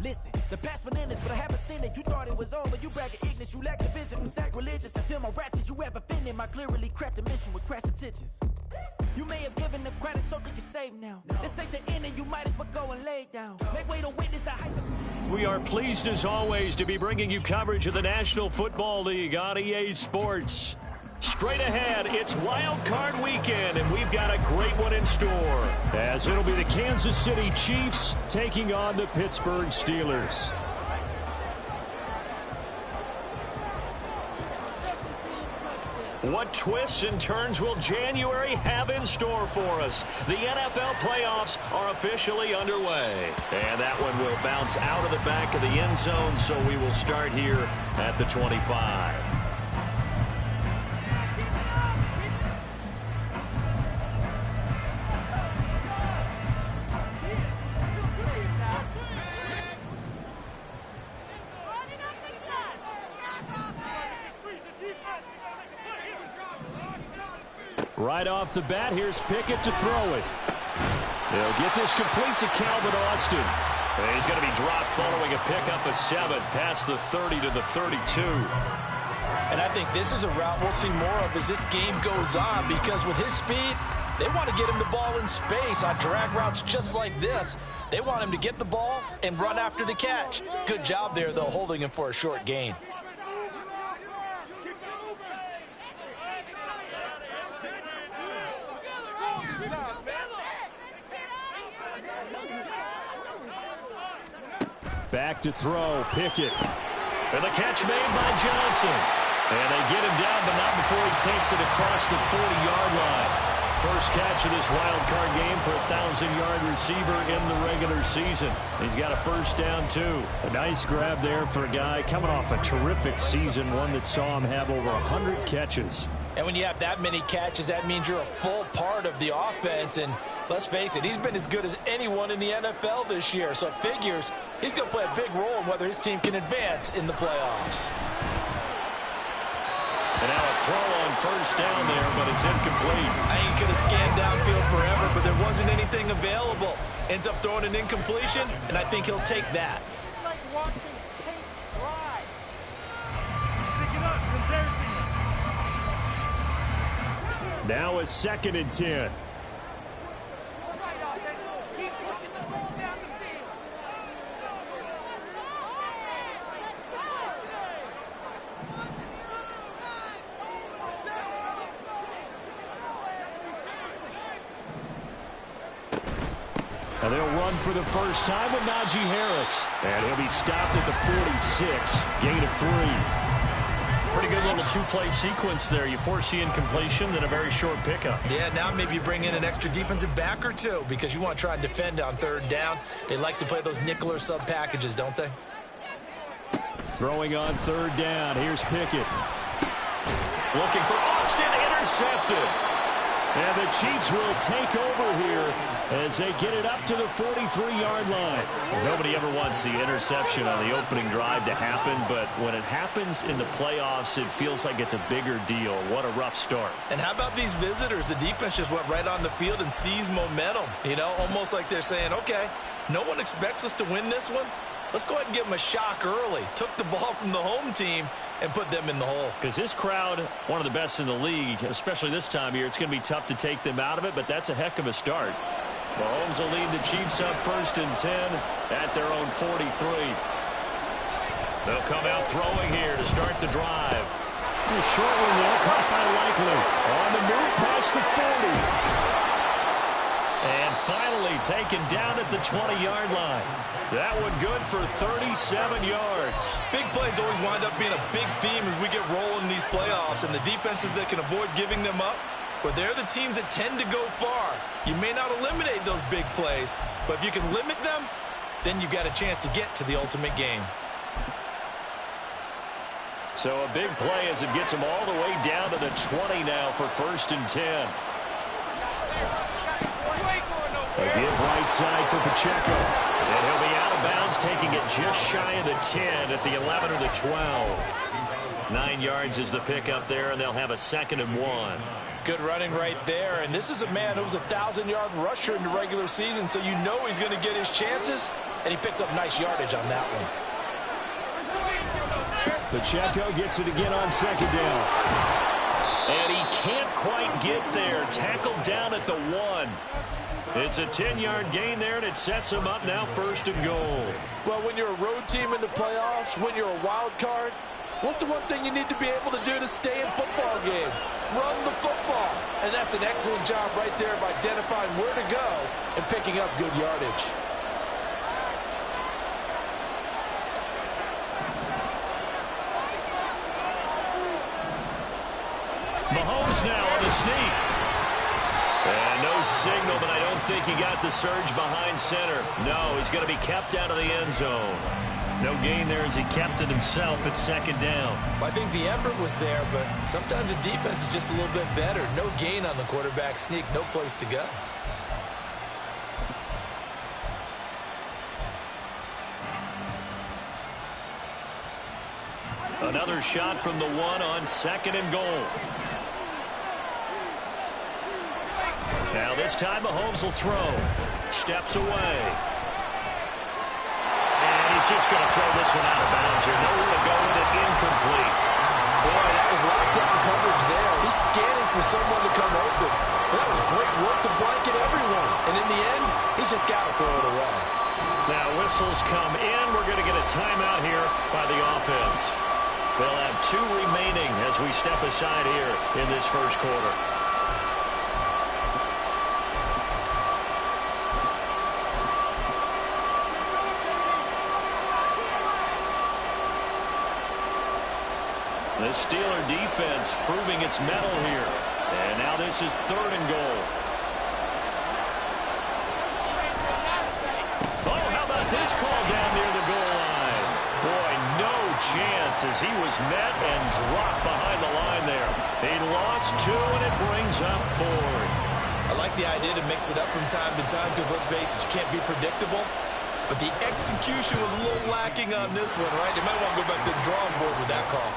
Listen, the past bananas, but I haven't seen it. You thought it was over, you bragging ignorance, you lack the vision from sacrilegious. I feel my raptors, you have offended my clearly cracked the mission with crass intentions. You may have given them credit so that you're safe now. This ain't the end and you might as well go and lay down. Make way to witness the heights of... We are pleased as always to be bringing you coverage of the National Football League on EA Sports. Straight ahead, it's Wild Card Weekend, and we've got a great one in store, as it'll be the Kansas City Chiefs taking on the Pittsburgh Steelers. What twists and turns will January have in store for us? The NFL playoffs are officially underway. And that one will bounce out of the back of the end zone, so we will start here at the 25. Right off the bat, here's Pickett to throw it. He'll get this complete to Calvin Austin. And he's going to be dropped following a pickup of 7 past the 30 to the 32. And I think this is a route we'll see more of as this game goes on, because with his speed, they want to get him the ball in space on drag routes just like this. They want him to get the ball and run after the catch. Good job there, though, holding him for a short gain. Back to throw, Pickett. And the catch made by Johnson. And they get him down, but not before he takes it across the 40-yard line. First catch of this wild card game for a 1,000-yard receiver in the regular season. He's got a first down, too. A nice grab there for a guy coming off a terrific season, one that saw him have over 100 catches. And when you have that many catches, that means you're a full part of the offense. And let's face it, he's been as good as anyone in the NFL this year. So it figures he's going to play a big role in whether his team can advance in the playoffs. And now a throw on first down there, but it's incomplete. I think he could have scanned downfield forever, but there wasn't anything available. Ends up throwing an incompletion, and I think he'll take that. Like watching paint dry. Pick it up, embarrassing. Now a 2nd and 10. Keep pushing the ball down the field. And they'll run for the first time with Najee Harris. And he'll be stopped at the 46. Gain of 3. Pretty good little two-play sequence there. You force the incompletion, then a very short pickup. Yeah, now maybe you bring in an extra defensive back or two because you want to try and defend on 3rd down. They like to play those nickel or sub packages, don't they? Throwing on 3rd down. Here's Pickett. Looking for Austin. Intercepted. And the Chiefs will take over here as they get it up to the 43-yard line. Nobody ever wants the interception on the opening drive to happen, but when it happens in the playoffs, it feels like it's a bigger deal. What a rough start. And how about these visitors? The defense just went right on the field and seized momentum. You know, almost like they're saying, okay, no one expects us to win this one. Let's go ahead and give them a shock early. Took the ball from the home team and put them in the hole. Because this crowd, one of the best in the league, especially this time of year, it's going to be tough to take them out of it, but that's a heck of a start. Mahomes will lead the Chiefs up 1st and 10 at their own 43. They'll come out throwing here to start the drive. Short one there, caught by Likely. On the move past the 40. And finally taken down at the 20-yard line. That one good for 37 yards. Big plays always wind up being a big theme as we get rolling in these playoffs, and the defenses that can avoid giving them up, well, they're the teams that tend to go far. You may not eliminate those big plays, but if you can limit them, then you've got a chance to get to the ultimate game. So a big play as it gets them all the way down to the 20 now for 1st and 10. A give right side for Pacheco. And he'll be out of bounds, taking it just shy of the 10 at the 11 or the 12. 9 yards is the pickup there, and they'll have a 2nd and 1. Good running right there, and this is a man who was a 1,000-yard rusher in the regular season, so you know he's going to get his chances. and he picks up nice yardage on that one. Pacheco gets it again on second down. And he can't quite get there. Tackled down at the 1. It's a 10-yard gain there, and it sets him up now 1st and goal. Well, when you're a road team in the playoffs, when you're a wild card, what's the one thing you need to be able to do to stay in football games? Run the football. And that's an excellent job right there of identifying where to go and picking up good yardage. Mahomes now on the sneak. And no signal, but I don't think he got the surge behind center. No, he's going to be kept out of the end zone. No gain there as he kept it himself at 2nd down. Well, I think the effort was there, but sometimes the defense is just a little bit better. No gain on the quarterback sneak, no place to go. Another shot from the 1 on 2nd and goal. Now this time Mahomes will throw. Steps away. And he's just going to throw this one out of bounds here. Nowhere to go with it. Incomplete. Boy, that was lockdown coverage there. He's scanning for someone to come open. That was great work to blanket everyone. And in the end, he's just got to throw it away. Now whistles come in. We're going to get a timeout here by the offense. They'll have 2 remaining as we step aside here in this 1st quarter. The Steeler defense proving its mettle here. And now this is 3rd and goal. Oh, how about this call down near the goal line? Boy, no chance as he was met and dropped behind the line there. He lost 2, and it brings up 4th. I like the idea to mix it up from time to time because, let's face it, you can't be predictable. But the execution was a little lacking on this one, right? They might want to go back to the drawing board with that call.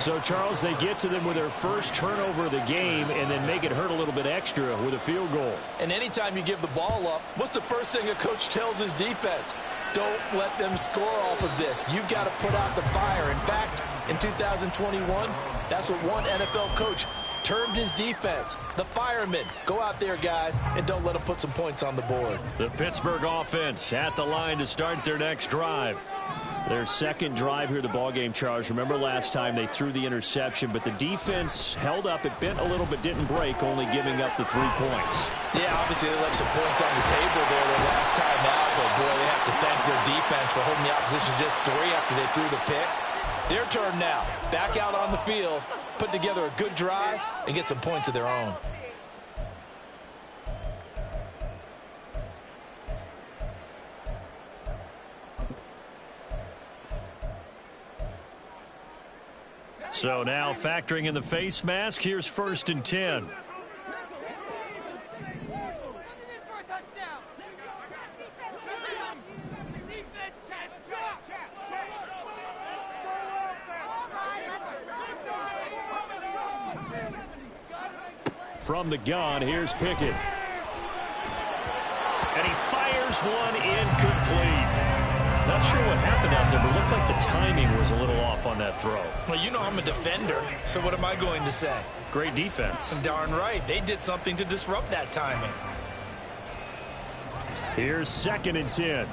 So, Charles, they get to them with their first turnover of the game and then make it hurt a little bit extra with a field goal. And anytime you give the ball up, what's the first thing a coach tells his defense? Don't let them score off of this. You've got to put out the fire. In fact, in 2021, that's what one NFL coach termed his defense. The firemen. Go out there, guys, and don't let them put some points on the board. The Pittsburgh offense at the line to start their next drive. Their 2nd drive here, the ballgame, Charles. Remember last time they threw the interception, but the defense held up. It bent a little but didn't break, only giving up the 3 points. Yeah, obviously they left some points on the table there the last time out, but boy, they have to thank their defense for holding the opposition just 3 after they threw the pick. Their turn now. Back out on the field, put together a good drive, and get some points of their own. So now factoring in the face mask, here's 1st and 10. From the gun, here's Pickett. And he fires one incomplete. Not sure what happened out there, but it looked like the timing was a little off on that throw. Well, you know I'm a defender, so what am I going to say? Great defense. Darn right. They did something to disrupt that timing. Here's 2nd and 10.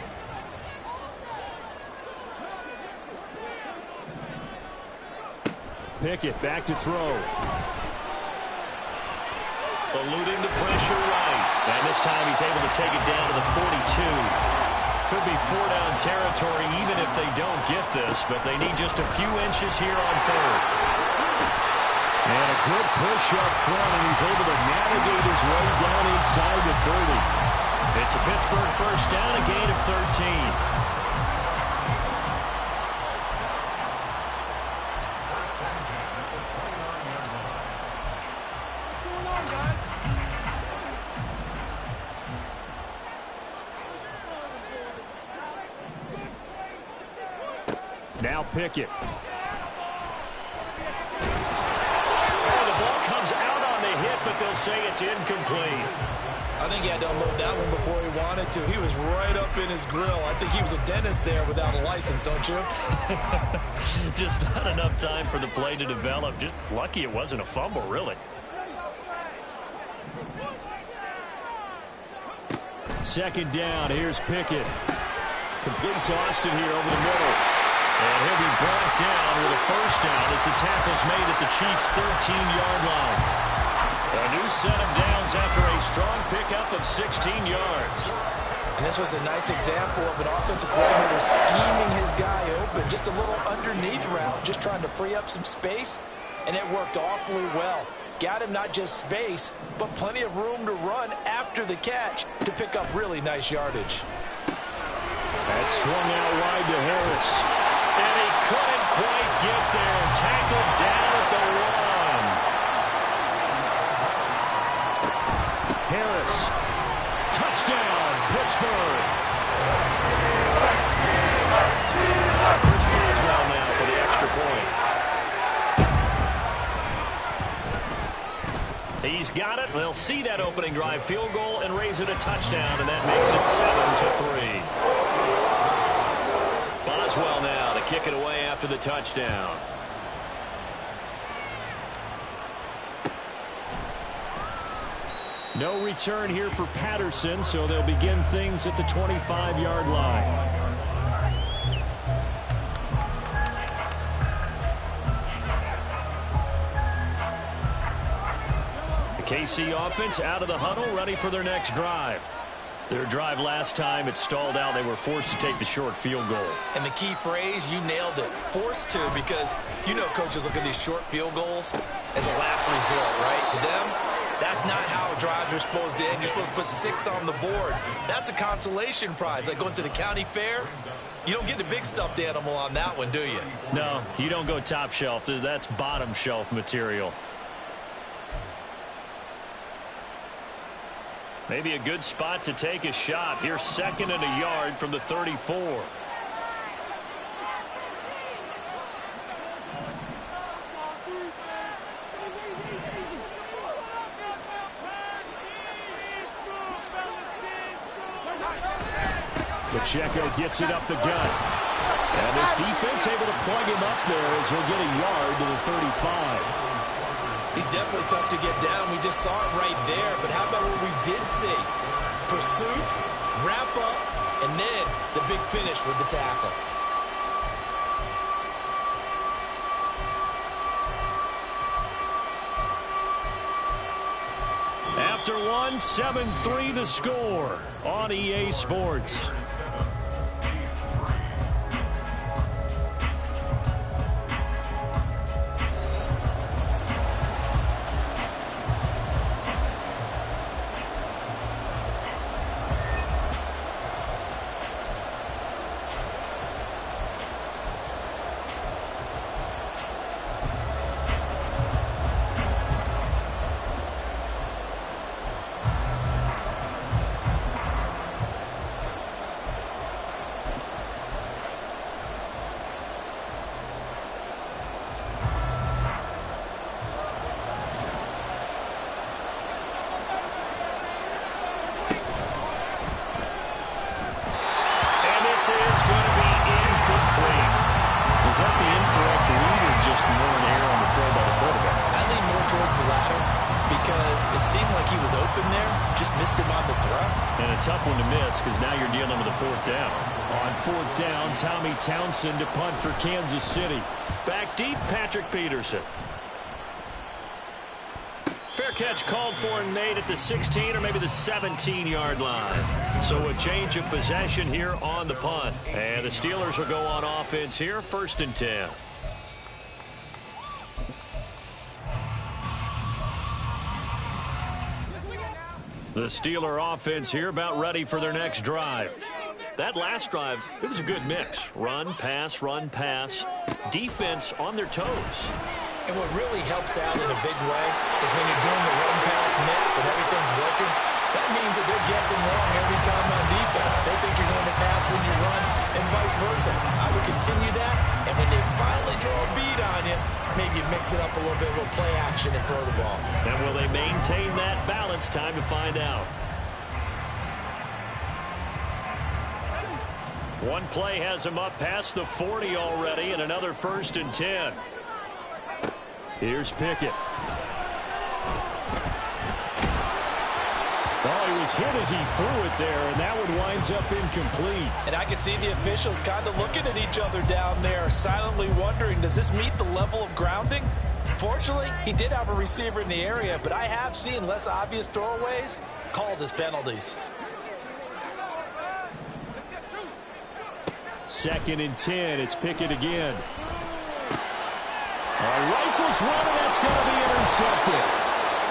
Pickett back to throw. Eluding the pressure right. And this time he's able to take it down to the 42. Could be 4-down territory even if they don't get this, but they need just a few inches here on 3rd. And a good push up front, and he's able to navigate his way down inside the 30. It's a Pittsburgh 1st down, a gain of 13. Now Pickett. Oh, the ball comes out on the hit, but they'll say it's incomplete. I think he had to unload that one before he wanted to. He was right up in his grill. I think he was a dentist there without a license, don't you? Just not enough time for the play to develop. Just lucky it wasn't a fumble, really. Second down. Here's Pickett. Complete to Austin here over the middle. And he'll be brought down with a first down as the tackle's made at the Chiefs' 13-yard line. A new set of downs after a strong pickup of 16 yards. And this was a nice example of an offensive coordinator scheming his guy open. Just a little underneath route, just trying to free up some space, and it worked awfully well. Got him not just space, but plenty of room to run after the catch to pick up really nice yardage. That swung out wide to Harris. And he couldn't quite get there. Tackled down at the 1. Harris. Touchdown, Pittsburgh. Chris Boswell now for the extra point. He's got it. They'll see that opening drive field goal and raise it a touchdown, and that makes it 7-3. Boswell now to kick it away after the touchdown. No return here for Patterson, so they'll begin things at the 25-yard line. The KC offense out of the huddle, ready for their next drive. Their drive last time, it stalled out. They were forced to take the short field goal. And the key phrase, you nailed it. Forced to, because you know coaches look at these short field goals as a last resort, right? To them, that's not how drives are supposed to end. You're supposed to put 6 on the board. That's a consolation prize. Like going to the county fair, you don't get the big stuffed animal on that one, do you? No, you don't go top shelf. That's bottom shelf material. Maybe a good spot to take a shot. Here's 2nd and a yard from the 34. Pacheco gets it up the gut. And this defense able to plug him up there as he'll get a yard to the 35. He's definitely tough to get down. We just saw it right there. But how about what we did see? Pursuit, wrap up, and then the big finish with the tackle. After 1, 7-3 the score on EA Sports. Townsend to punt for Kansas City. Back deep, Patrick Peterson. Fair catch called for and made at the 16 or maybe the 17-yard line. So a change of possession here on the punt. And the Steelers will go on offense here, 1st and 10. The Steeler offense here about ready for their next drive. That last drive, it was a good mix. Run, pass, defense on their toes. And what really helps out in a big way is when you're doing the run-pass mix and everything's working, that means that they're guessing wrong every time on defense. They think you're going to pass when you run and vice versa. I would continue that, and when they finally draw a beat on you, maybe mix it up a little bit with play action and throw the ball. And will they maintain that balance? Time to find out. One play has him up past the 40 already, and another 1st and 10. Here's Pickett. Oh, he was hit as he threw it there, and that one winds up incomplete. And I can see the officials kind of looking at each other down there, silently wondering, does this meet the level of grounding? Fortunately, he did have a receiver in the area, but I have seen less obvious throwaways called as penalties. 2nd and 10. It's Pickett again. Rifles one, and that's going to be intercepted.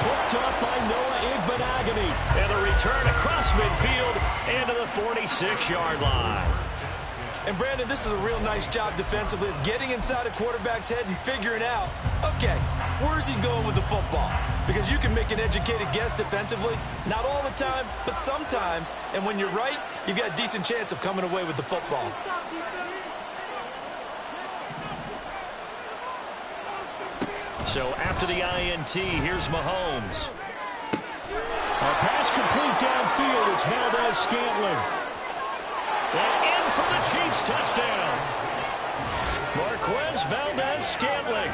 Picked up by Noah Igbenogany. And the return across midfield into the 46-yard line. And, Brandon, this is a real nice job defensively of getting inside a quarterback's head and figuring out, okay, where's he going with the football? Because you can make an educated guess defensively, not all the time, but sometimes. And when you're right, you've got a decent chance of coming away with the football. So after the INT, here's Mahomes. A pass complete downfield. It's Valdez-Scantling. And in for the Chiefs touchdown. Marquez Valdez-Scantling,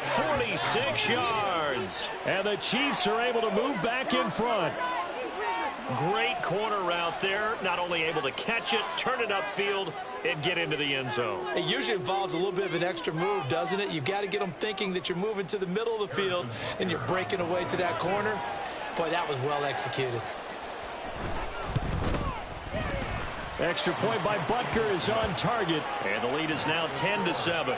46 yards. And the Chiefs are able to move back in front. Great corner route there. Not only able to catch it, turn it upfield, and get into the end zone. It usually involves a little bit of an extra move, doesn't it? You've got to get them thinking that you're moving to the middle of the field and you're breaking away to that corner. Boy, that was well executed. Extra point by Butker is on target, and the lead is now 10-7.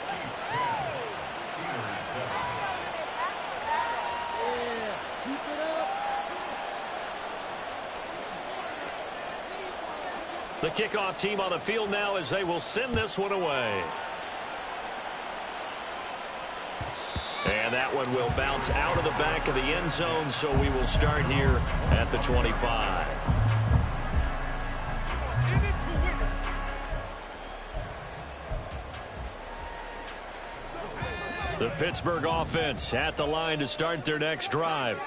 The kickoff team on the field now as they will send this one away. And that one will bounce out of the back of the end zone, so we will start here at the 25. The Pittsburgh offense at the line to start their next drive.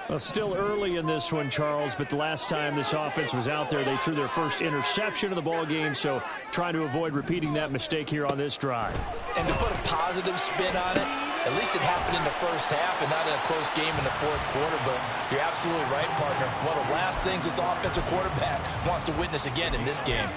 Well, still early in this one, Charles, but the last time this offense was out there, they threw their first interception of the ball game, so trying to avoid repeating that mistake here on this drive. And to put a positive spin on it, at least it happened in the first half and not in a close game in the fourth quarter, but you're absolutely right, partner. One of the last things this offensive quarterback wants to witness again in this game.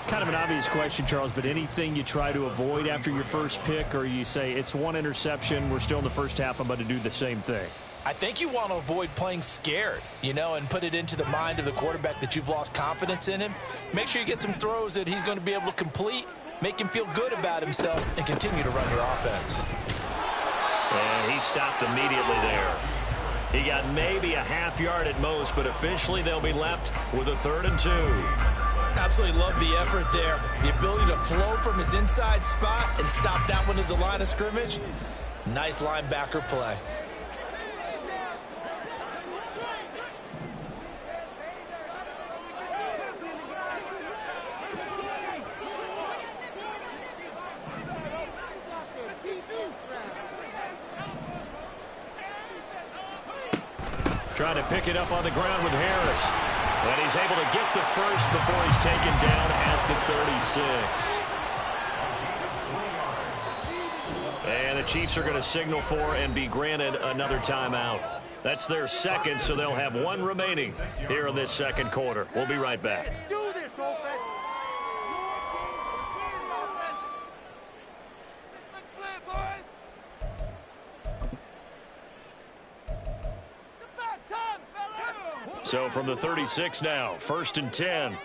Kind of an obvious question, Charles, but anything you try to avoid after your first pick, or you say it's one interception, we're still in the first half, I'm about to do the same thing? I think you want to avoid playing scared, and put it into the mind of the quarterback that you've lost confidence in him. Make sure you get some throws that he's going to be able to complete, make him feel good about himself, and continue to run your offense. And he stopped immediately there. He got maybe a half yard at most, but officially they'll be left with a 3rd and 2. Absolutely love the effort there. The ability to flow from his inside spot and stop that one at the line of scrimmage. Nice linebacker play. Trying to pick it up on the ground with Harris. And he's able to get the first before he's taken down at the 36. And the Chiefs are going to signal for and be granted another timeout. That's their second, so they'll have one remaining here in this second quarter. We'll be right back. So from the 36 now, 1st and 10.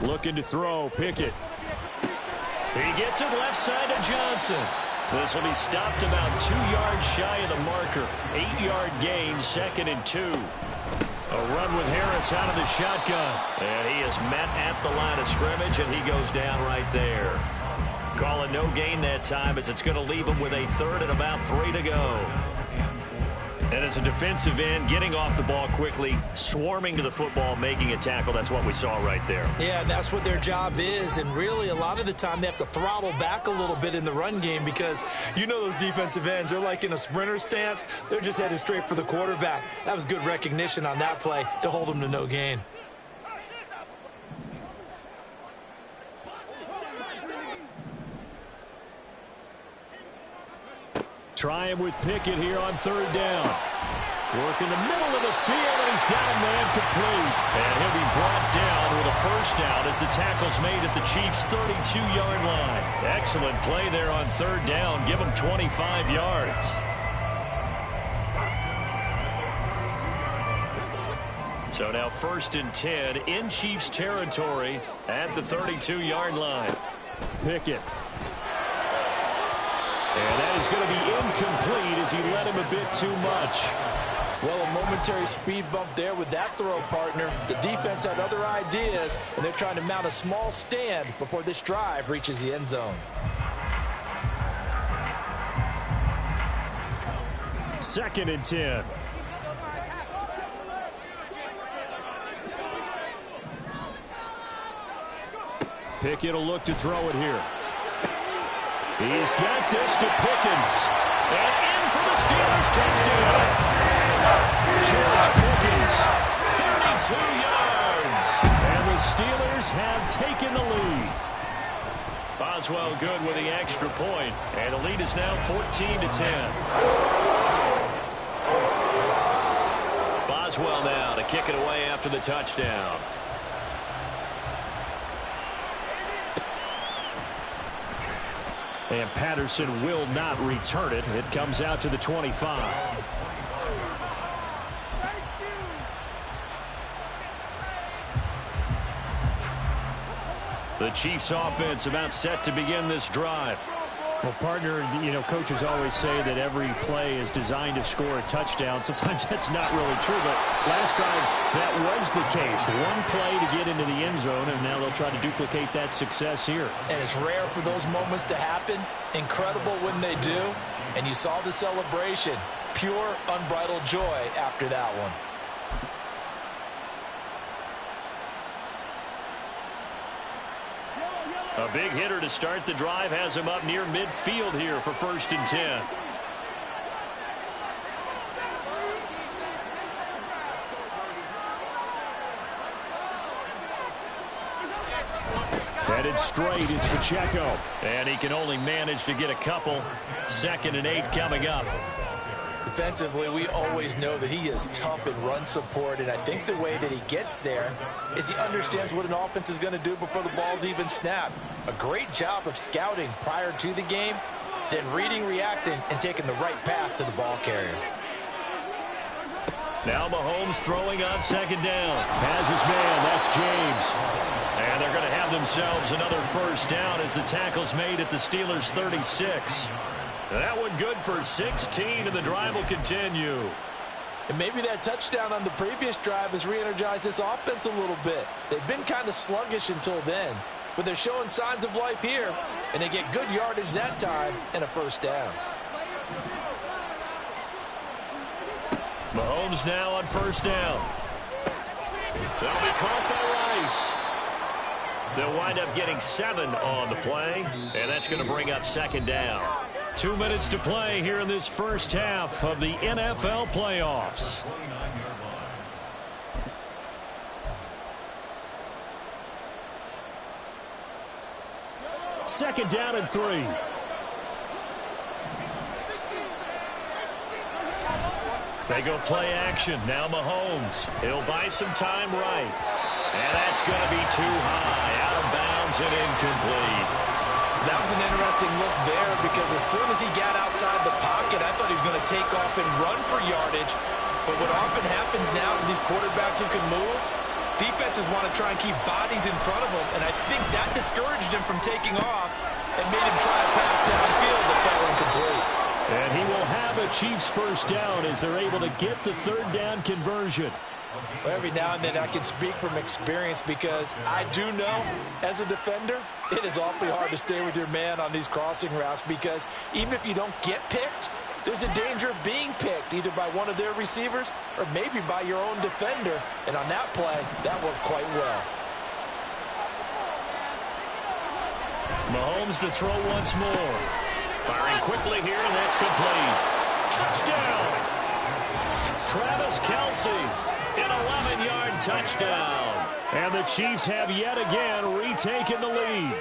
Looking to throw, Pickett. He gets it left side to Johnson. This will be stopped about 2 yards shy of the marker. 8-yard gain, 2nd and 2. A run with Harris out of the shotgun. And he is met at the line of scrimmage, and he goes down right there. Calling no gain that time as it's going to leave him with a 3rd and about 3 to go. And as a defensive end, getting off the ball quickly, swarming to the football, making a tackle, that's what we saw right there. Yeah, and that's what their job is. And really, a lot of the time, they have to throttle back a little bit in the run game because you know those defensive ends, they're like in a sprinter stance. They're just headed straight for the quarterback. That was good recognition on that play to hold them to no gain. Try him with Pickett here on third down. Work in the middle of the field, and he's got a man complete. And he'll be brought down with a first down as the tackle's made at the Chiefs' 32-yard line. Excellent play there on third down. Give him 25 yards. So now 1st and 10 in Chiefs territory at the 32-yard line. Pickett. And that is going to be incomplete as he led him a bit too much. Well, a momentary speed bump there with that throw, partner. The defense had other ideas, and they're trying to mount a small stand before this drive reaches the end zone. 2nd and 10. Pickett will look to throw it here. He's got this to Pickens. And in for the Steelers touchdown. George Pickens, 32 yards. And the Steelers have taken the lead. Boswell good with the extra point. And the lead is now 14-10. Boswell now to kick it away after the touchdown. And Patterson will not return it. It comes out to the 25. The Chiefs offense about set to begin this drive. Well, partner, you know, coaches always say that every play is designed to score a touchdown. Sometimes that's not really true, but last drive that was the case. One play to get into the end zone, and now they'll try to duplicate that success here. And it's rare for those moments to happen. Incredible when they do. And you saw the celebration. Pure, unbridled joy after that one. A big hitter to start the drive has him up near midfield here for 1st and 10. Headed straight, it's Pacheco. And he can only manage to get a couple. 2nd and 8 coming up. Defensively, we always know that he is tough in run support, and I think the way that he gets there is he understands what an offense is going to do before the ball's even snapped. A great job of scouting prior to the game, then reading, reacting, and taking the right path to the ball carrier. Now Mahomes throwing on 2nd down. Has his man, that's James. And they're going to have themselves another first down as the tackle's made at the Steelers' 36. That one good for 16, and the drive will continue. And maybe that touchdown on the previous drive has re-energized this offense a little bit. They've been kind of sluggish until then, but they're showing signs of life here, and they get good yardage that time and a first down. Mahomes now on 1st down. They'll be caught by Rice. They'll wind up getting 7 on the play, and that's going to bring up 2nd down. 2 minutes to play here in this first half of the NFL playoffs. Second down and 3. They go play action. Now Mahomes. He'll buy some time right. And that's going to be too high. Out of bounds and incomplete. That was an interesting look there because as soon as he got outside the pocket, I thought he was going to take off and run for yardage. But what often happens now with these quarterbacks who can move, defenses want to try and keep bodies in front of them. And I think that discouraged him from taking off and made him try a pass downfield that fell incomplete. And he will have a Chiefs first down as they're able to get the 3rd down conversion. Well, every now and then I can speak from experience because I do know as a defender it is awfully hard to stay with your man on these crossing routes because even if you don't get picked, there's a danger of being picked either by one of their receivers or maybe by your own defender. And on that play, that worked quite well. Mahomes to throw once more. Firing quickly here, and that's complete. Touchdown! Travis Kelce, an 11-yard touchdown. And the Chiefs have yet again retaken the lead.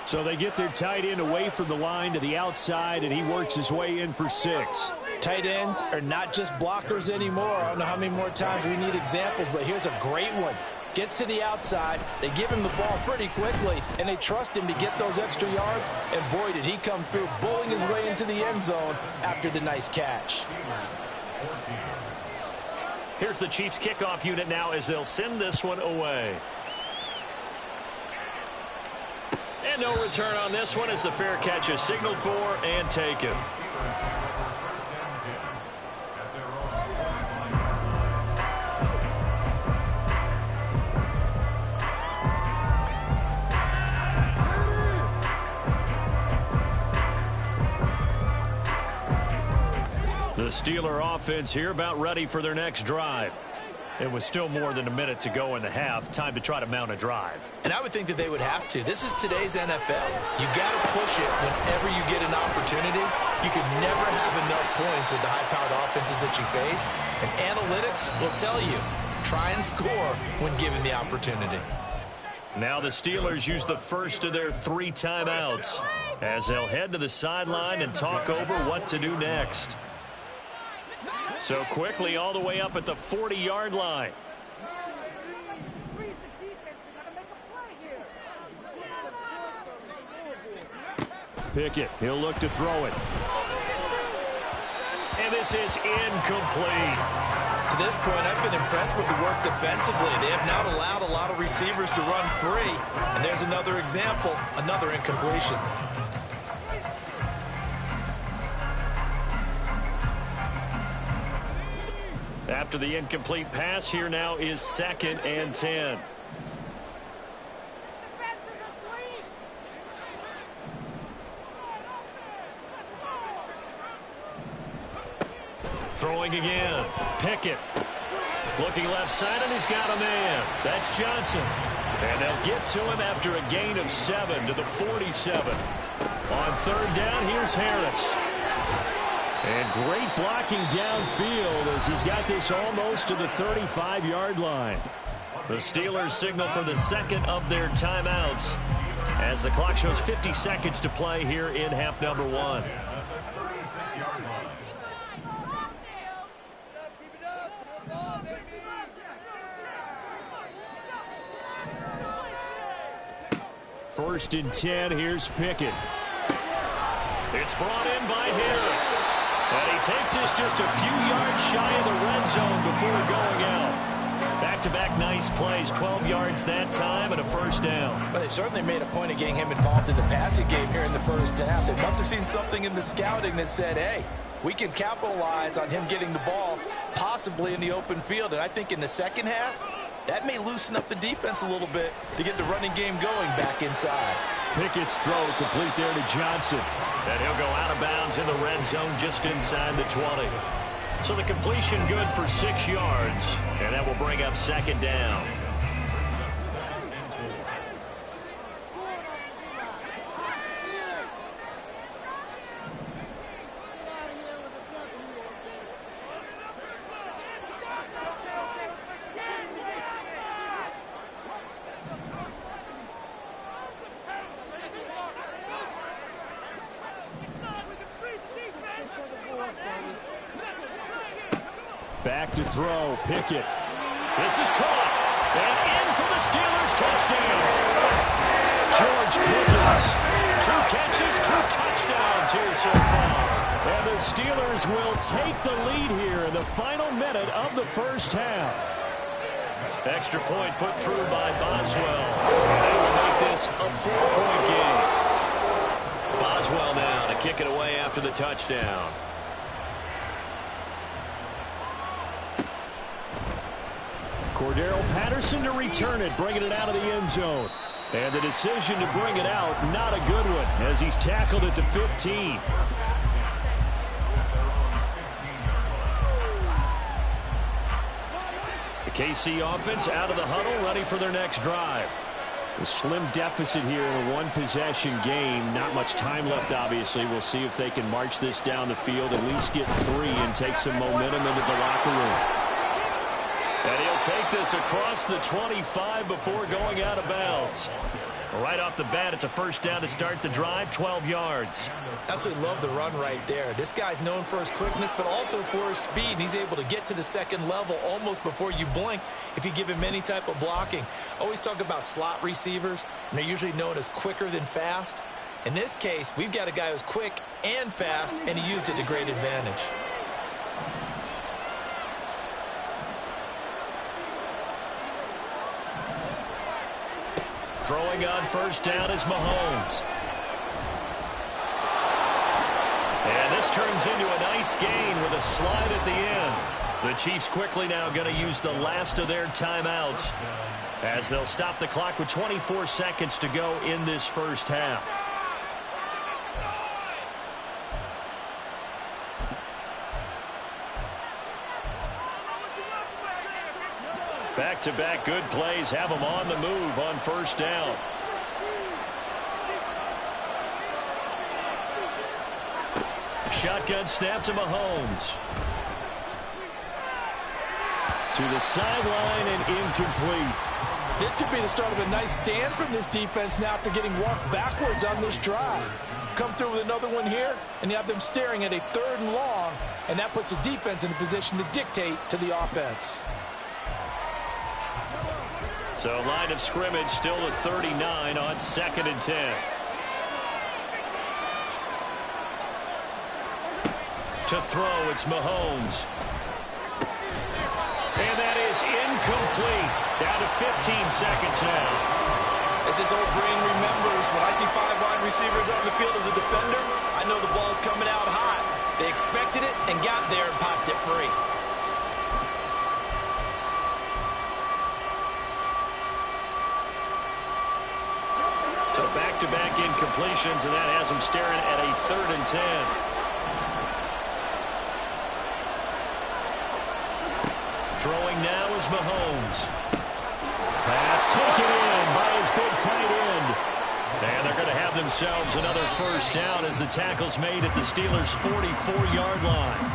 So they get their tight end away from the line to the outside, and he works his way in for 6. Tight ends are not just blockers anymore. I don't know how many more times we need examples, but here's a great one. Gets to the outside, they give him the ball pretty quickly, and they trust him to get those extra yards, and boy, did he come through, bowling his way into the end zone after the nice catch. Here's the Chiefs kickoff unit now as they'll send this one away. And no return on this one as the fair catch is signaled for and taken. The Steeler offense here about ready for their next drive. It was still more than a minute to go in the half. Time to try to mount a drive. And I would think that they would have to. This is today's NFL. You got to push it whenever you get an opportunity. You can never have enough points with the high-powered offenses that you face. And analytics will tell you, try and score when given the opportunity. Now the Steelers use the first of their 3 timeouts as they'll head to the sideline and talk over what to do next. So quickly all the way up at the 40-yard line. Pickett, he'll look to throw it. And this is incomplete. To this point, I've been impressed with the work defensively. They have not allowed a lot of receivers to run free. And there's another example, another incompletion. After the incomplete pass, here now is 2nd and 10. Throwing again. Pickett. Looking left side, and he's got a man. That's Johnson. And they'll get to him after a gain of 7 to the 47. On 3rd down, here's Harris. And great blocking downfield as he's got this almost to the 35-yard line. The Steelers signal for the 2nd of their timeouts as the clock shows 50 seconds to play here in half number 1. First and 10, here's Pickett. It's brought in by Harris. And he takes this just a few yards shy of the red zone before going out. Back-to-back nice plays, 12 yards that time and a 1st down. But they certainly made a point of getting him involved in the passing game here in the first half. They must have seen something in the scouting that said, hey, we can capitalize on him getting the ball possibly in the open field. And I think in the second half, that may loosen up the defense a little bit to get the running game going back inside. Pickett's throw complete there to Johnson. And he'll go out of bounds in the red zone just inside the 20. So the completion good for 6 yards. And that will bring up 2nd down. Back to throw, Pickett. This is caught. And in for the Steelers touchdown. George Pickens. 2 catches, 2 touchdowns here so far. And the Steelers will take the lead here in the final minute of the first half. Extra point put through by Boswell. And that will make this a 4-point game. Boswell now to kick it away after the touchdown. Cordero Patterson to return it, bringing it out of the end zone. And the decision to bring it out, not a good one, as he's tackled at the 15. The KC offense out of the huddle, ready for their next drive. A slim deficit here in a one-possession game. Not much time left, obviously. We'll see if they can march this down the field, at least get 3 and take some momentum into the locker room. And he'll take this across the 25 before going out of bounds. Right off the bat, it's a first down to start the drive, 12 yards. Absolutely love the run right there. This guy's known for his quickness, but also for his speed. And he's able to get to the second level almost before you blink if you give him any type of blocking. Always talk about slot receivers, and they're usually known as quicker than fast. In this case, we've got a guy who's quick and fast, and he used it to great advantage. Throwing on first down is Mahomes. And this turns into a nice gain with a slide at the end. The Chiefs quickly now going to use the last of their timeouts as they'll stop the clock with 24 seconds to go in this first half. Back-to-back good plays have them on the move on first down. Shotgun snap to Mahomes. To the sideline and incomplete. This could be the start of a nice stand from this defense now after getting walked backwards on this drive. Come through with another one here, and you have them staring at a 3rd and long, and that puts the defense in a position to dictate to the offense. So line of scrimmage still at 39 on 2nd and 10. To throw, it's Mahomes. And that is incomplete. Down to 15 seconds now. As his old brain remembers, when I see 5 wide receivers on the field as a defender, I know the ball's coming out hot. They expected it and got there and popped it free. So back-to-back incompletions, and that has them staring at a 3rd and 10. Throwing now is Mahomes. Pass taken in by his big tight end. And they're going to have themselves another first down as the tackle's made at the Steelers' 44-yard line.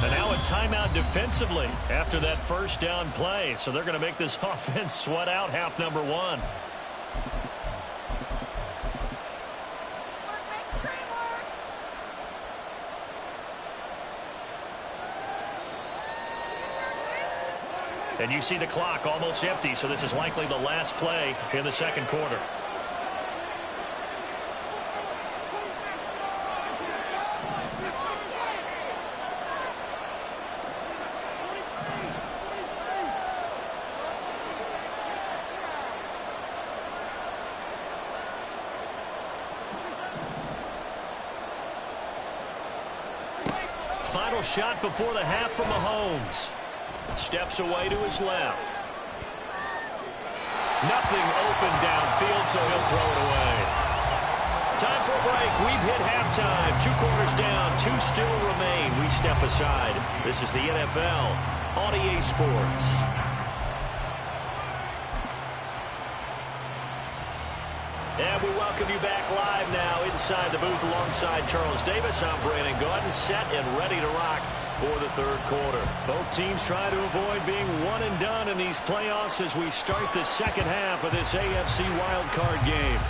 And now a timeout defensively after that first down play. So they're going to make this offense sweat out half number 1. And you see the clock almost empty, so this is likely the last play in the second quarter. Final shot before the half from Mahomes. Steps away to his left. Nothing open downfield, so he'll throw it away. Time for a break. We've hit halftime. 2 quarters down, 2 still remain. We step aside. This is the NFL on EA Sports. And we welcome you back live now inside the booth alongside Charles Davis. I'm Brandon Gaudin, set and ready to rock for the third quarter. Both teams try to avoid being one and done in these playoffs as we start the second half of this AFC wildcard game.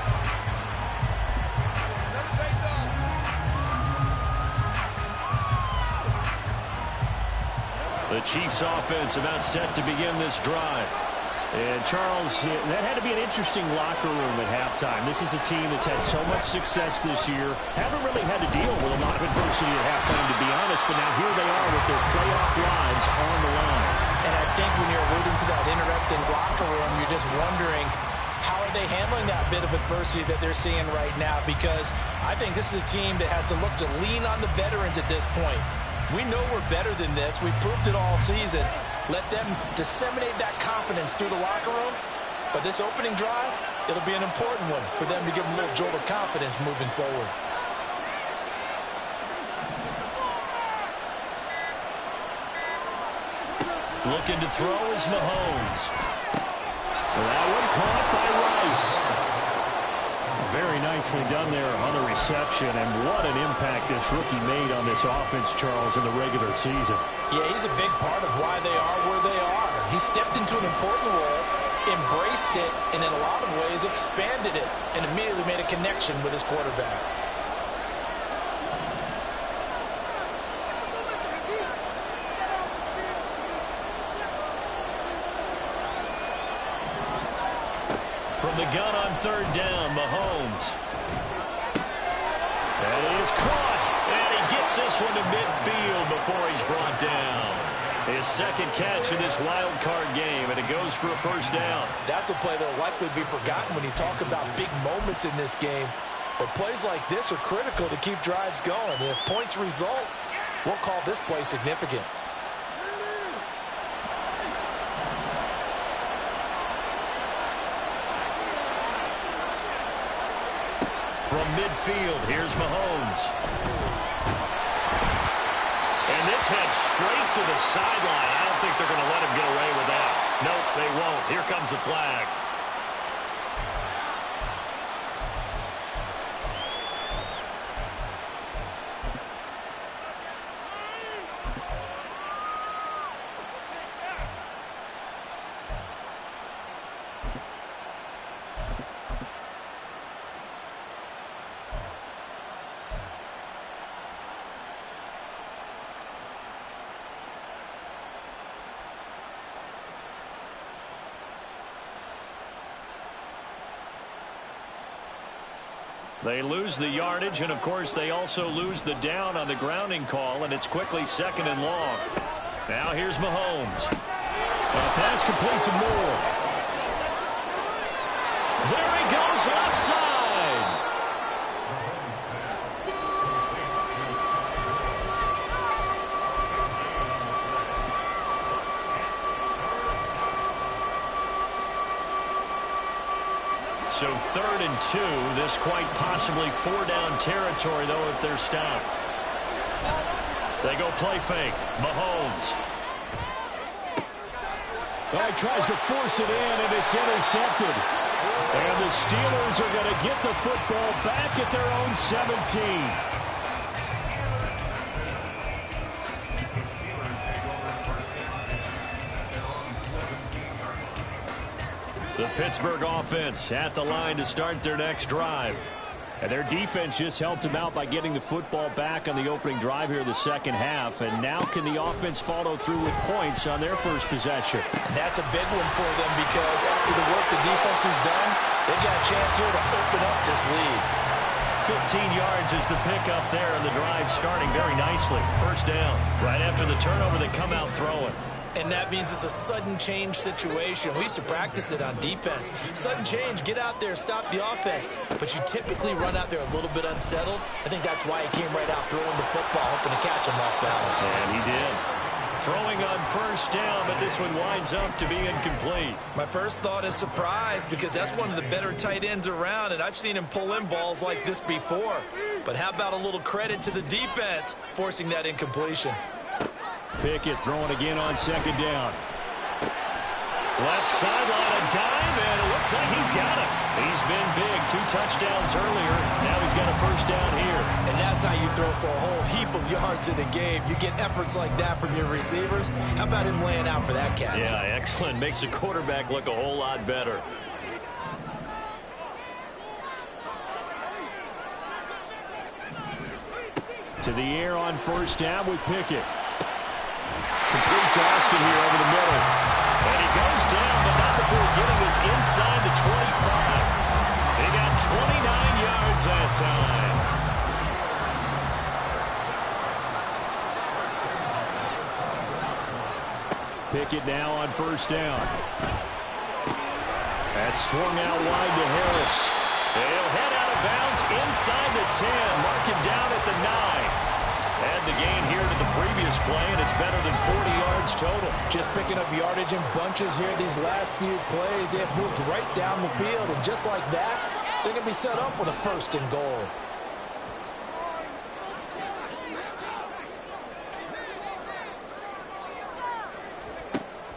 The Chiefs offense about set to begin this drive. And, Charles, that had to be an interesting locker room at halftime. This is a team that's had so much success this year. Haven't really had to deal with a lot of adversity at halftime, to be honest. But now here they are with their playoff lives on the line. And I think when you're alluding to that interesting locker room, you're just wondering, how are they handling that bit of adversity that they're seeing right now? Because I think this is a team that has to look to lean on the veterans at this point. We know we're better than this. We've proved it all season. Let them disseminate that confidence through the locker room. But this opening drive, It'll be an important one for them to give them a little jolt of confidence moving forward. Looking to throw is Mahomes. That one caught by Rice. Very nicely done there on the reception, and what an impact this rookie made on this offense, Charles, in the regular season. Yeah, he's a big part of why they are where they are. He stepped into an important role, embraced it, and in a lot of ways expanded it, and immediately made a connection with his quarterback. From the gun on third down, Mahomes. That is caught. And he gets this one to midfield before he's brought down. His second catch of this wild card game, and it goes for a first down. That's a play that will likely be forgotten when you talk about big moments in this game. But plays like this are critical to keep drives going. And if points result, we'll call this play significant. From midfield, here's Mahomes. And this head straight to the sideline. I don't think they're going to let him get away with that. Nope, they won't. Here comes the flag. They lose the yardage, and of course they also lose the down on the grounding call, and it's quickly second and long. Now here's Mahomes. Pass complete to Moore. There he goes, offside. So 3rd and 2. This quite possibly 4-down territory, though, if they're stopped. They go play fake. Mahomes. Well, he tries to force it in, and it's intercepted. And the Steelers are going to get the football back at their own 17. The Pittsburgh offense at the line to start their next drive. And their defense just helped them out by getting the football back on the opening drive here in the second half. And now can the offense follow through with points on their first possession? And that's a big one for them because after the work the defense has done, they've got a chance here to open up this lead. 15 yards is the pickup there, and the drive starting very nicely. First down. Right after the turnover, they come out throwing. And that means it's a sudden change situation. We used to practice it on defense. Sudden change, get out there, stop the offense. But you typically run out there a little bit unsettled. I think that's why he came right out throwing the football, hoping to catch him off balance. And he did. Throwing on first down, but this one winds up to be incomplete. My first thought is surprise because that's one of the better tight ends around, and I've seen him pull in balls like this before. But how about a little credit to the defense forcing that incompletion? Pickett throwing again on second down. Left sideline, a dime, and it looks like he's got it. He's been big. 2 touchdowns earlier. Now he's got a first down here. And that's how you throw for a whole heap of yards in a game. You get efforts like that from your receivers. How about him laying out for that catch? Yeah, excellent. Makes the quarterback look a whole lot better. To the air on first down with Pickett. Complete to Austin here over the middle. And he goes down, but not before getting this inside the 25. They got 29 yards that time. Pickett now on first down. That's swung out wide to Harris. He'll head out of bounds inside the 10. Mark him down at the 9. And the gain here to the previous play, and it's better than 40 yards total. Just picking up yardage in bunches here these last few plays. They have moved right down the field, and just like that, they're going to be set up with a 1st and goal.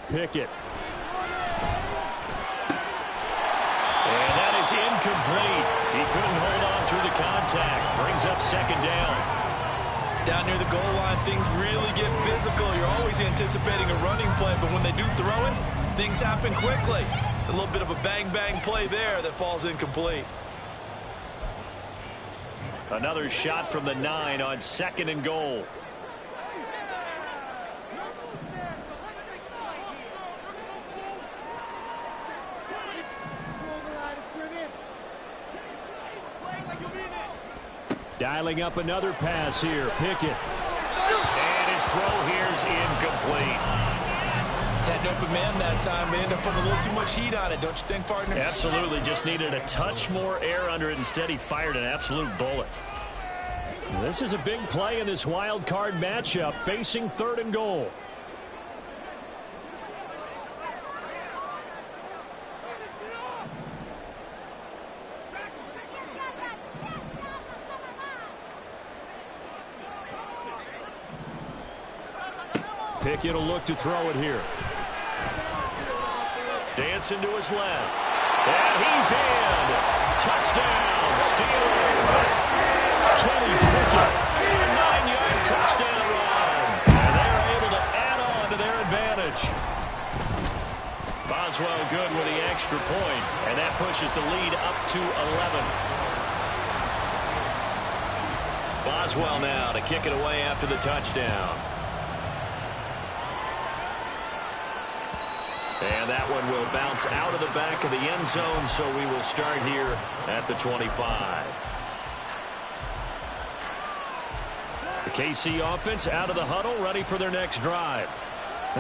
Pickett. And that is incomplete. He couldn't hold on through the contact. Brings up 2nd down. Down near the goal line, things really get physical. You're always anticipating a running play, but when they do throw it, things happen quickly. A little bit of a bang-bang play there that falls incomplete. Another shot from the 9 on 2nd and goal. Dialing up another pass here. Pickett. And his throw here is incomplete. Had an open man that time. They end up putting a little too much heat on it, don't you think, partner? Absolutely. Just needed a touch more air under it. Instead, he fired an absolute bullet. This is a big play in this wild card matchup, facing 3rd and goal. Pickett will look to throw it here. Dancing to his left. And he's in. Touchdown, Steelers. Kenny Pickett. A 9-yard touchdown run. And they're able to add on to their advantage. Boswell good with the extra point. And that pushes the lead up to 11. Boswell now to kick it away after the touchdown. And that one will bounce out of the back of the end zone, so we will start here at the 25. The KC offense out of the huddle, ready for their next drive.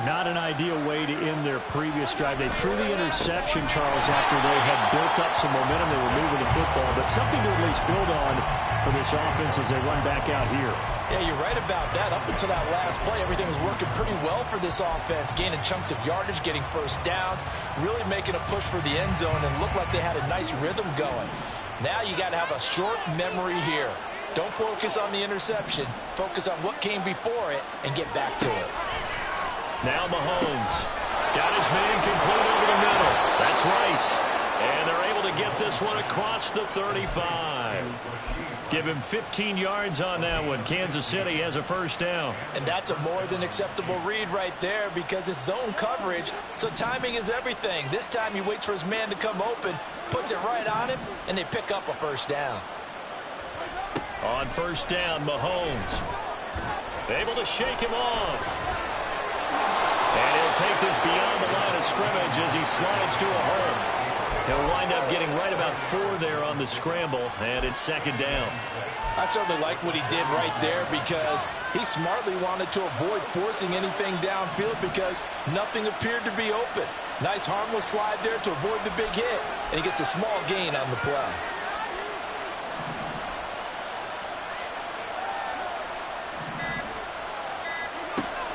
Not an ideal way to end their previous drive. They threw the interception, Charles, after they had built up some momentum. They were moving the football, but something to at least build on for this offense as they run back out here. Yeah, you're right about that. Up until that last play, everything was working pretty well for this offense, gaining chunks of yardage, getting 1st downs, really making a push for the end zone, and looked like they had a nice rhythm going. Now you got to have a short memory here. Don't focus on the interception. Focus on what came before it and get back to it. Now Mahomes got his man complete over the middle. That's Rice. And they're able to get this one across the 35. Give him 15 yards on that one. Kansas City has a 1st down. And that's a more than acceptable read right there because it's zone coverage, so timing is everything. This time he waits for his man to come open, puts it right on him, and they pick up a 1st down. On 1st down, Mahomes able to shake him off. And he'll take this beyond the line of scrimmage as he slides to a hole. He'll wind up getting right about 4 there on the scramble, and it's 2nd down. I certainly like what he did right there because he smartly wanted to avoid forcing anything downfield because nothing appeared to be open. Nice harmless slide there to avoid the big hit, and he gets a small gain on the play.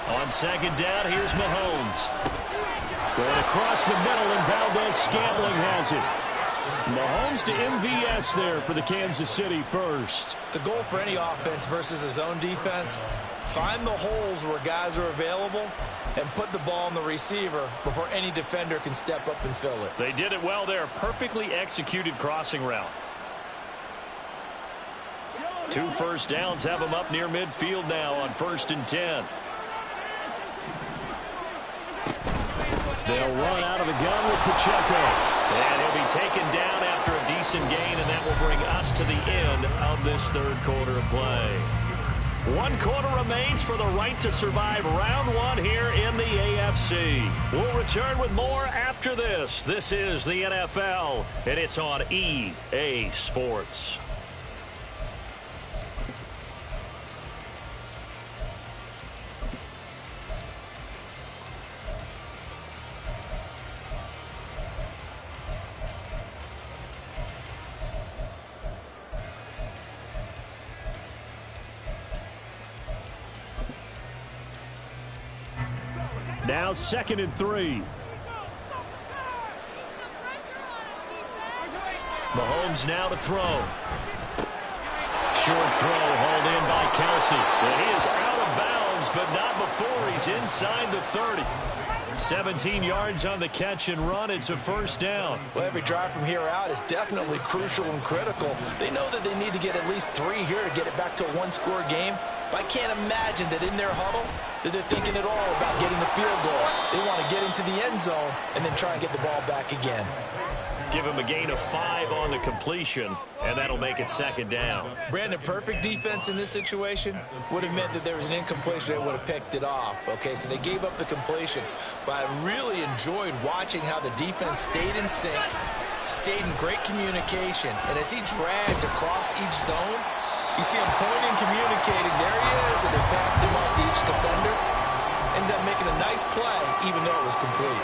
On 2nd down, here's Mahomes. Going across the middle, and Valdez-Scantling has it. Mahomes to MVS there for the Kansas City 1st. The goal for any offense versus his own defense, find the holes where guys are available and put the ball on the receiver before any defender can step up and fill it. They did it well there. Perfectly executed crossing route. 2 1st downs have them up near midfield now on 1st and 10. They'll run out of the gun with Pacheco. And he'll be taken down after a decent gain, and that will bring us to the end of this 3rd quarter of play. 1 quarter remains for the right to survive round 1 here in the AFC. We'll return with more after this. This is the NFL, and it's on EA Sports. Now 2nd and 3. Mahomes now to throw. Short throw hauled in by Kelsey. And he is out of bounds, but not before he's inside the 30. 17 yards on the catch and run. It's a first down. Well, every drive from here out is definitely crucial and critical. They know that they need to get at least 3 here to get it back to a one-score game. But I can't imagine that in their huddle that they're thinking at all about getting the field goal. They want to get into the end zone and then try and get the ball back again. Give him a gain of 5 on the completion, and that'll make it 2nd down. Brandon, perfect defense in this situation would have meant that there was an incompletion. They would have picked it off. Okay, so they gave up the completion. But I really enjoyed watching how the defense stayed in sync, stayed in great communication. And as he dragged across each zone, you see him pointing, communicating. There he is, and they passed him off to each defender. Ended up making a nice play, even though it was complete.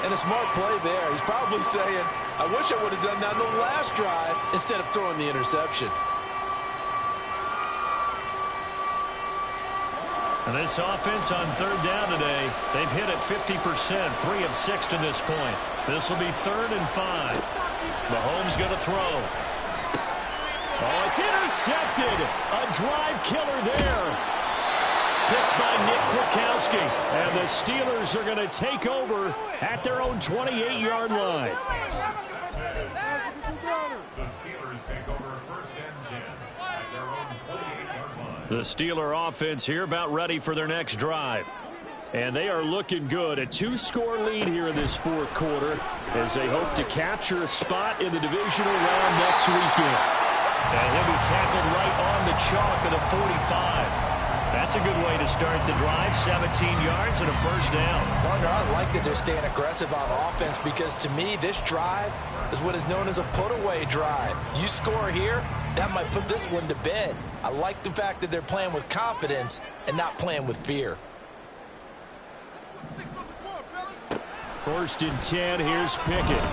And a smart play there. He's probably saying, I wish I would have done that in the last drive instead of throwing the interception. And this offense on 3rd down today, they've hit it 50%, 3 of 6 to this point. This will be 3rd and 5. Mahomes going to throw. Oh, it's intercepted. A drive killer there. Picked by Nick Kwiatkowski. And the Steelers are going to take over at their own 28-yard line. The Steelers take over 1st and 10 at their own 28-yard line. The Steeler offense here about ready for their next drive. And they are looking good. A 2-score lead here in this 4th quarter as they hope to capture a spot in the divisional round next weekend. And he'll be tackled right on the chalk at the 45. That's a good way to start the drive. 17 yards and a first down. Partner, I like that they're staying aggressive on offense because to me, this drive is what is known as a put-away drive. You score here, that might put this one to bed. I like the fact that they're playing with confidence and not playing with fear. 1st and 10. Here's Pickett.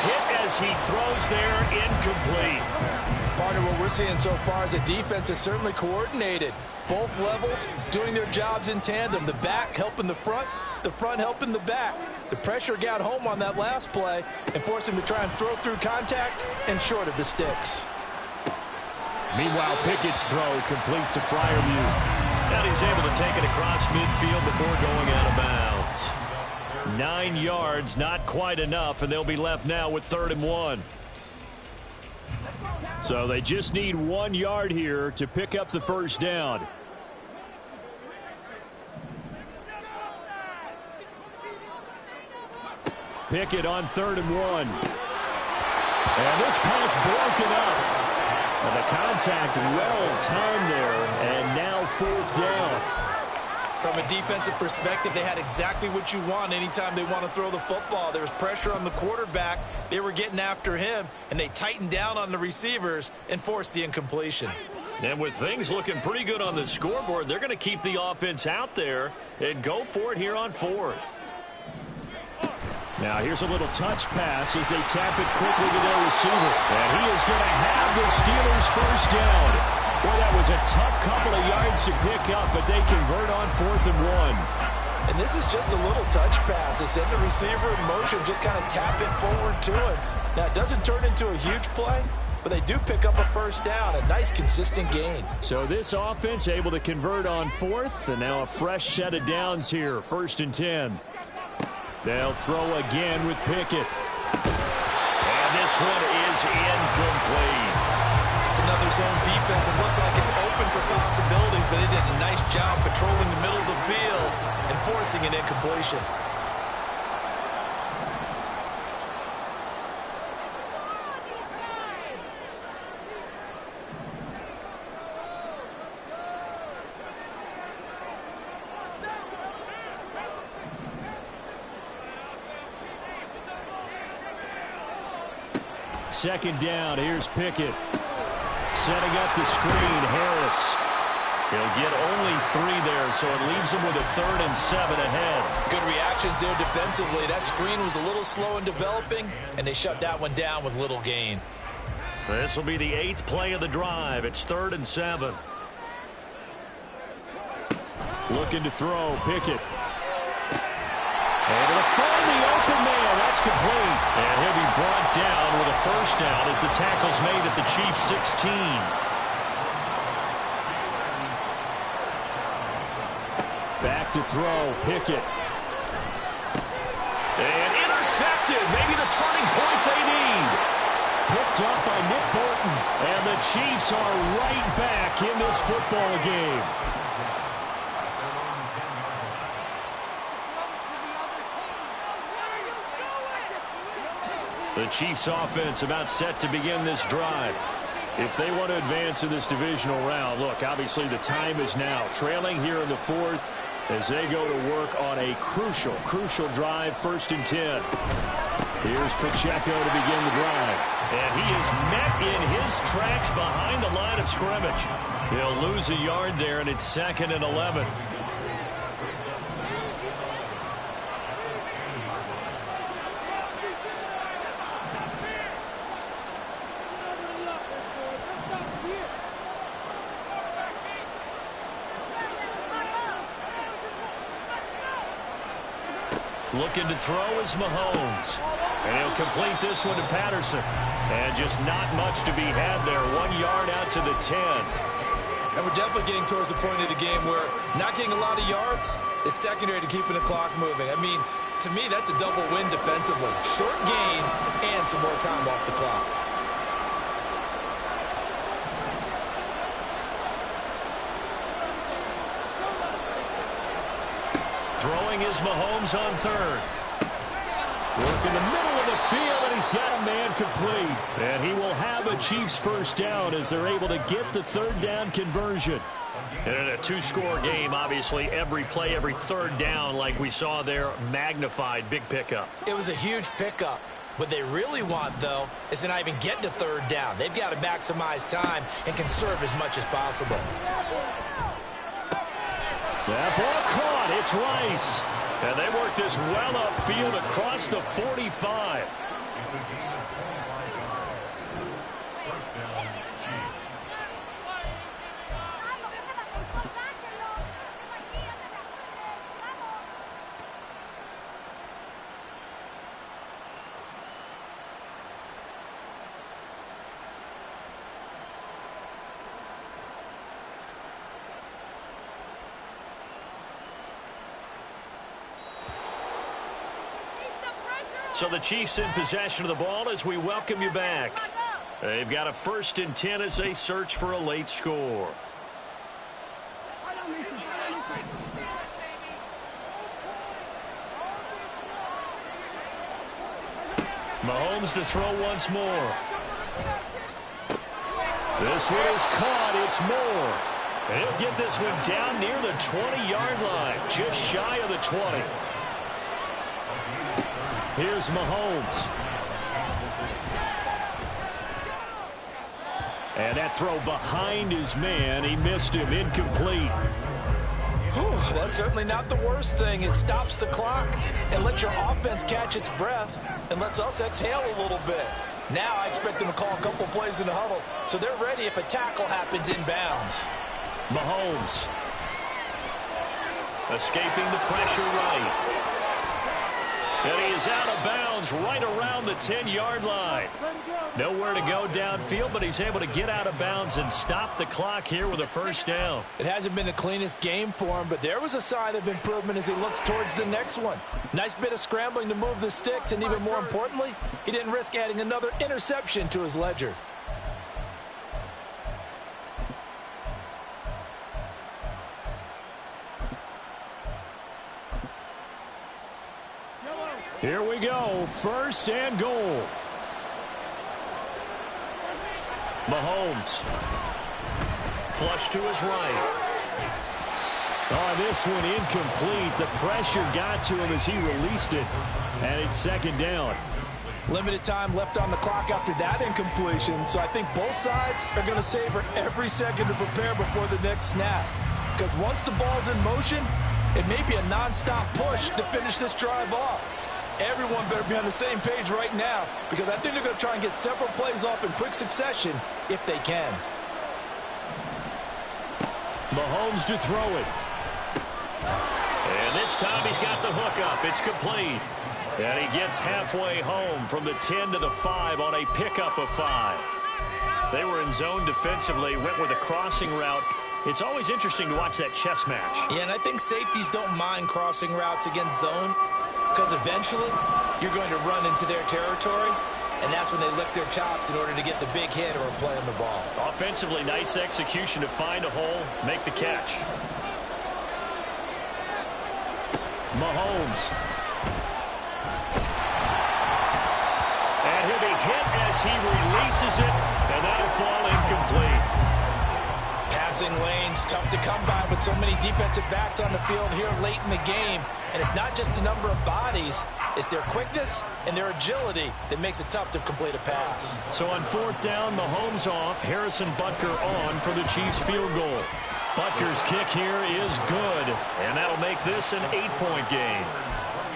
Hit as he throws there, incomplete. Partner, what we're seeing so far is a defense is certainly coordinated. Both levels doing their jobs in tandem. The back helping the front helping the back. The pressure got home on that last play and forced him to try and throw through contact and short of the sticks. Meanwhile, Pickett's throw complete to Freiermuth. And he's able to take it across midfield before going out of bounds. 9 yards, not quite enough, and they'll be left now with 3rd and 1. So they just need 1 yard here to pick up the first down. Pickett on 3rd and 1. And this pass broken up. And the contact well timed there, and now 4th down. From a defensive perspective, they had exactly what you want anytime they want to throw the football. There was pressure on the quarterback. They were getting after him, and they tightened down on the receivers and forced the incompletion. And with things looking pretty good on the scoreboard, they're going to keep the offense out there and go for it here on 4th. Now here's a little touch pass as they tap it quickly to their receiver. And he is going to have the Steelers first down. Boy, that was a tough couple of yards to pick up, but they convert on 4th and 1. And this is just a little touch pass. They send the receiver in motion, just kind of tap it forward to him. Now, it doesn't turn into a huge play, but they do pick up a first down, a nice, consistent gain. So this offense able to convert on 4th, and now a fresh set of downs here, 1st and 10. They'll throw again with Pickett. And this one is incomplete. It's another zone defense. It looks like it's open for possibilities, but they did a nice job patrolling the middle of the field and forcing an incompletion. Second down, here's Pickett. Setting up the screen, Harris. He'll get only 3 there, so it leaves him with a 3rd and 7 ahead. Good reactions there defensively. That screen was a little slow in developing, and they shut that one down with little gain. This will be the 8th play of the drive. It's 3rd and 7. Looking to throw. Pickett. Able to find the open man. That's complete. And he'll be brought down with a first down as the tackle's made at the Chiefs' 16. Back to throw. Pickett. And intercepted. Maybe the turning point they need. Picked up by Nick Bolton. And the Chiefs are right back in this football game. The Chiefs offense about set to begin this drive. If they want to advance in this divisional round, look, obviously the time is now. Trailing here in the fourth as they go to work on a crucial drive, 1st and 10. Here's Pacheco to begin the drive. And he is met in his tracks behind the line of scrimmage. He'll lose a yard there, and it's 2nd and 11. Looking to throw is Mahomes. And he'll complete this one to Patterson. And just not much to be had there. 1 yard out to the 10. And we're definitely getting towards the point of the game where not getting a lot of yards is secondary to keeping the clock moving. I mean, to me, that's a double win defensively. Short gain and some more time off the clock. Throwing is Mahomes on 3rd. Work in the middle of the field, and he's got a man complete. And he will have a Chiefs first down as they're able to get the 3rd down conversion. And in a 2-score game, obviously, every play, every 3rd down, like we saw there, magnified, big pickup. It was a huge pickup. What they really want, though, is to not even get to 3rd down. They've got to maximize time and conserve as much as possible. That ball caught. It's Rice. And they work this well upfield across the 45. First down, Chiefs. So the Chiefs in possession of the ball as we welcome you back. They've got a 1st and 10 as they search for a late score. Mahomes to throw once more. This one is caught. It's Moore. And he'll get this one down near the 20-yard line, just shy of the 20. Here's Mahomes. And that throw behind his man. He missed him. Incomplete. Whew, that's certainly not the worst thing. It stops the clock and lets your offense catch its breath and lets us exhale a little bit. Now I expect them to call a couple plays in the huddle so they're ready if a tackle happens inbounds. Mahomes. Escaping the pressure right. And he is out of bounds right around the 10-yard line. Nowhere to go downfield, but he's able to get out of bounds and stop the clock here with a first down. It hasn't been the cleanest game for him, but there was a sign of improvement as he looks towards the next one. Nice bit of scrambling to move the sticks, and even more importantly, he didn't risk adding another interception to his ledger. Here we go, 1st and goal. Mahomes. Flush to his right. Oh, this one incomplete. The pressure got to him as he released it. And it's 2nd down. Limited time left on the clock after that incompletion, so I think both sides are going to savor every second to prepare before the next snap. Because once the ball's in motion, it may be a nonstop push to finish this drive off. Everyone better be on the same page right now because I think they're going to try and get several plays off in quick succession if they can. Mahomes to throw it. And this time he's got the hook up. It's complete. And he gets halfway home from the 10 to the 5 on a pickup of 5. They were in zone defensively, went with a crossing route. It's always interesting to watch that chess match. Yeah, and I think safeties don't mind crossing routes against zone because eventually you're going to run into their territory, and that's when they lick their chops in order to get the big hit or play on the ball. Offensively, nice execution to find a hole, make the catch. Mahomes. And he'll be hit as he releases it, and that'll fall incomplete. Passing lanes, tough to come by with so many defensive backs on the field here late in the game. And it's not just the number of bodies, it's their quickness and their agility that makes it tough to complete a pass. So on 4th down, Mahomes off, Harrison Butker on for the Chiefs field goal. Butker's kick here is good, and that'll make this an 8-point game.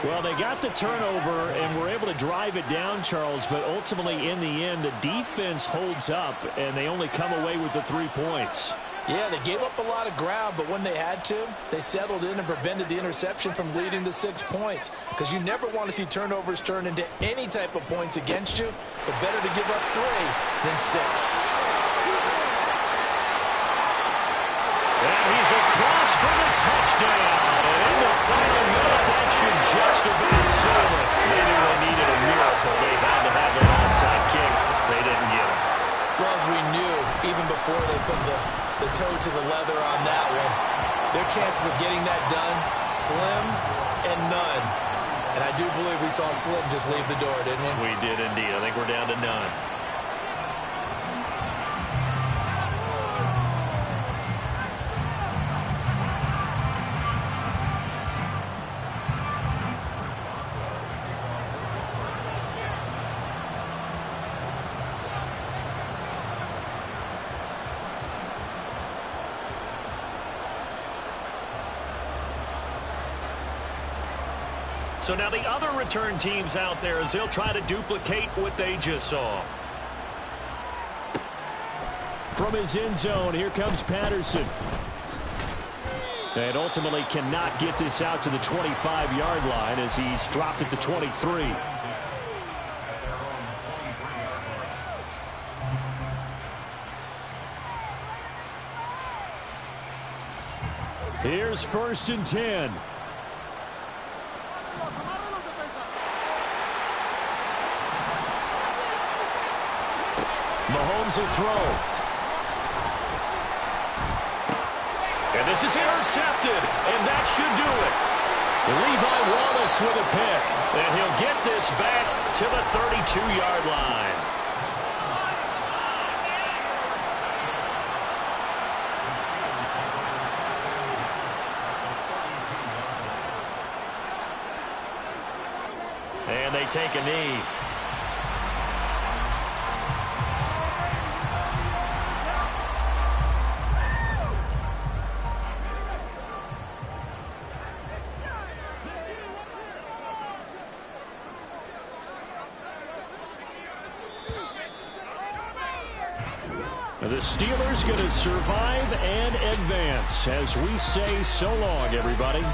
Well, they got the turnover and were able to drive it down, Charles, but ultimately in the end, the defense holds up, and they only come away with the 3 points. Yeah, they gave up a lot of ground, but when they had to, they settled in and prevented the interception from leading to 6 points. Because you never want to see turnovers turn into any type of points against you, but better to give up 3 than 6. And he's across for the touchdown. And in the final minute, that should just about seal it. Maybe they needed a miracle. They had to have an onside kick. They didn't get it. Well, as we knew, even before they put the toe to the leather on that one, their chances of getting that done, slim and none. And I do believe we saw Slim just leave the door, didn't we? We did indeed. I think we're down to none. So now the other return teams out there as they'll try to duplicate what they just saw. From his end zone, here comes Patterson. And ultimately cannot get this out to the 25-yard line as he's dropped at the 23. Here's 1st and 10. Mahomes will throw. And this is intercepted, and that should do it. Levi Wallace with a pick. And he'll get this back to the 32-yard line. And they take a knee. The Steelers going to survive and advance as we say so long, everybody.